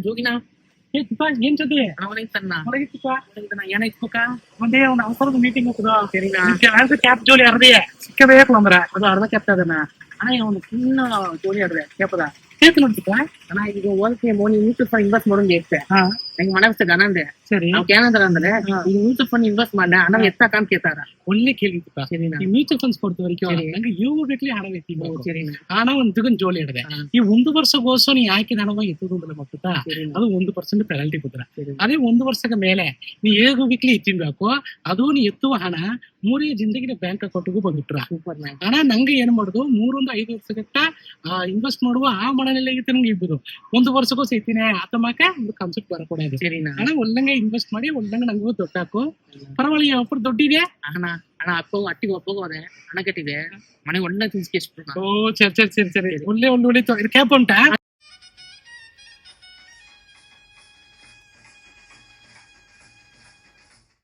ಜೋಗಿನ ಏ ತಿಪ್ಪ ಏನ್ ಜೊತೆ ಅವನಿಂತನ್ನ ಹೊರಗಿತ್ತಪ್ಪ ಏನಾಯ್ತಕ್ಕ ಒಂದೇ ಒಂದು ಅವಸರದ ಮೀಟಿಂಗ್ ಹೋಗ್ತದ ಸರಿನಾ ಅರ್ಧ ಕ್ಯಾಪ್ ಜೋಲಿ ಅರ್ಧೇ ಸಿಕ್ಕಬೇಕು ಅಂದ್ರ ಅದು ಅರ್ಧ ಕೆಪ್ತ ಅದನ್ನ ಅಣ್ಣ ಅವನು ಫುಲ್ ಜೋಲಿ ಆಡ್ರೆ ಕೇಪದ ಕೇಕ್ ನೋಡ್ತಿಪ್ಪ ಅಣ್ಣ ಈಗ ಹೋಲ್ಕೆ ಮೋನಿ ಮ್ಯೂಚುವಲ್ ಫಂಡ್ ಇನ್ವೆಸ್ಟ್ ಮಾಡೋಂಗೆ ಇರ್ತೆ ಹಾ ನಂಗೆ ಮನಸ್ಸು ಗನಂದೆ ಸರಿ ನಾವ್ ಏನಂದ್ರ ಅಂದ್ರೆ ಈಗ ಮ್ಯೂಚುವಲ್ ಫಂಡ್ ಇನ್ವೆಸ್ಟ್ ಮಾಡ ಹಣ ಎತ್ತ ಕಾಣ್ ಕೇತಾರ ಒಳ್ಳೆ ಕೇಳಿತಿಪ್ಪ ಸರಿನಾ ಈ ಮ್ಯೂಚುವಲ್ ಫಂಡ್ಸ್ ಕೊಡ್ತೀವಿ ಸರಿ. ನಂಗೆ ಇವು ಬೇಕಲಿ ಹಣ ಬೇಕು ಸರಿನಾ ಹಣ ಒಂದು ತಗೊಂಡ್ ಜೋಲಿ ಹಿಡಿದೆ ಹಾ. ಈ ಒಂದು ವರ್ಷಗೋಸ್ಕರ ನೀ ಹಾಕಿದ ಹಣವಾಗಿ ಎತ್ತುದಿಲ್ಲ ಮಕ್ಕಳ ಸರಿನಾ ಅದು 1% ಪೆನಾಲ್ಟಿ ಕೊಡ್ತಾರ ಸರಿನಾ ಅದೇ 1 ವರ್ಷದ ಮೇಲೆ ನೀ ಹೇಗೆ ಹೋಗ್ಲಿಕ್ಕೆ ಎತ್ತಿನ್ಬೇಕು ಅದು ನೀ ಎತ್ತುವ ಹಣ 3 ಜಿಂದಗಿನ ಬ್ಯಾಂಕ್ ಅಕೌಂಟ್ಗೂ ಬಂದ್ಬಿಟ್ರ ಸೂಪರ್ ಮ್ಯಾನ್ ಹಣ ನಂಗೆ ಏನ್ ಮಾಡುದು 3-5 ವರ್ಷಗಟ್ಟ ಇನ್ವೆಸ್ಟ್ ಮಾಡುವ ಆ ಮನೆಯಲ್ಲ ನಂಗೆ ಇಬ್ಬದು 1 ವರ್ಷಕ್ಕೂ ಸಿಗ್ತೀನಿ ಆತಮಾಕ ಒಂದು ಕಾನ್ಸೆಪ್ಟ್ ಬರಕೊಡೋದು ಸರಿನಾ ಹಣ ಒಳ್ಳಂಗೆ ಇನ್ವೆಸ್ಟ್ ಮಾಡಿ ಒಳ್ಳಂಗೆ ನಂಗೂ ದೊಡ್ಡ ಹಾಕು ಪರವಾಗಿ ಒಬ್ಬರು ದೊಡ್ಡಿದೆ ಹಣ ಹಣ ಅಪ್ಪ ಅಟ್ಟಿಗೆ ಒಪ್ಪಗೋದೆ ಹಣ ಕಟ್ಟಿದೆ ಮನೆಗೆ ಒಳ್ಳೆ ತಿನ್ಸ್ಕೆ ಎಷ್ಟು ಓ ಸರಿ ಒಳ್ಳೆ ಕ್ಯಾಪ್ ಉಂಟಾ